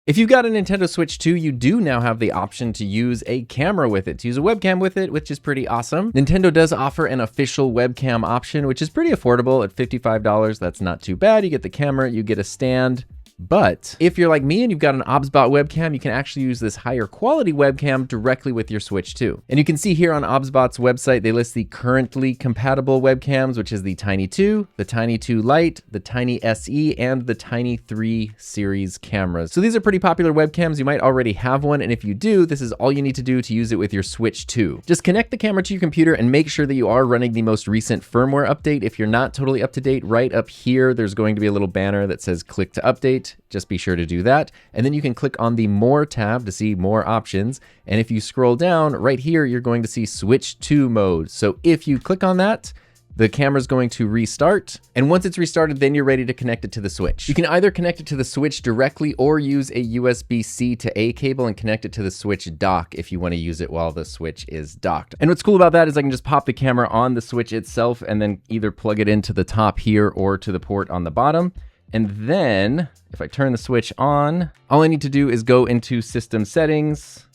If you've got a Nintendo Switch 2, you do now have the option to use a camera with it, to use a webcam with it, which is pretty awesome. Nintendo does offer an official webcam option, which is pretty affordable at $55. That's not too bad. You get the camera, you get a stand. But if you're like me and you've got an OBSBOT webcam, you can actually use this higher quality webcam directly with your Switch 2. And you can see here on OBSBOT's website, they list the currently compatible webcams, which is the Tiny 2, the Tiny 2 Lite, the Tiny SE, and the Tiny 3 series cameras. So these are pretty popular webcams. You might already have one. And if you do, this is all you need to do to use it with your Switch 2. Just connect the camera to your computer and make sure that you are running the most recent firmware update. If you're not totally up to date, right up here, there's going to be a little banner that says click to update. Just be sure to do that. And then you can click on the More tab to see more options. And if you scroll down right here, you're going to see Switch 2 mode. So if you click on that, the camera's going to restart. And once it's restarted, then you're ready to connect it to the Switch. You can either connect it to the Switch directly or use a USB-C to A cable and connect it to the Switch dock if you want to use it while the Switch is docked. And what's cool about that is I can just pop the camera on the Switch itself and then either plug it into the top here or to the port on the bottom. And then if I turn the Switch on, all I need to do is go into System Settings,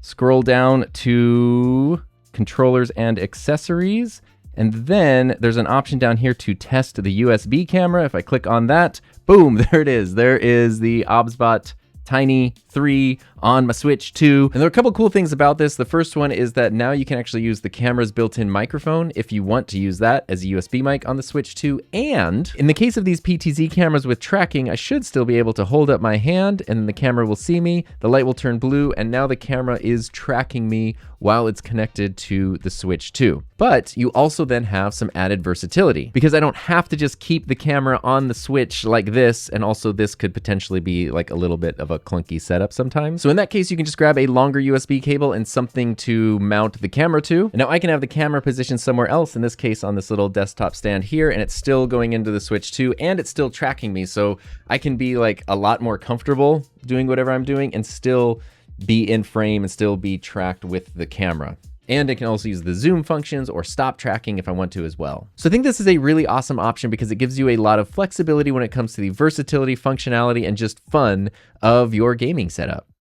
scroll down to Controllers and Accessories, and then there's an option down here to test the USB camera. If I click on that, boom, there it is. There is the OBSBOT Tiny 3 on my Switch 2. And there are a couple cool things about this. The first one is that now you can actually use the camera's built-in microphone if you want to use that as a USB mic on the Switch 2. And in the case of these PTZ cameras with tracking, I should still be able to hold up my hand and the camera will see me, the light will turn blue, and now the camera is tracking me while it's connected to the Switch 2. But you also then have some added versatility because I don't have to just keep the camera on the Switch like this, and also this could potentially be like a little bit of a clunky setup sometimes. So in that case, you can just grab a longer USB cable and something to mount the camera to. And now I can have the camera positioned somewhere else, in this case on this little desktop stand here, and it's still going into the Switch 2 and it's still tracking me. So I can be like a lot more comfortable doing whatever I'm doing and still be in frame and still be tracked with the camera. And it can also use the zoom functions or stop tracking if I want to as well. So I think this is a really awesome option because it gives you a lot of flexibility when it comes to the versatility, functionality, and just fun of your gaming setup.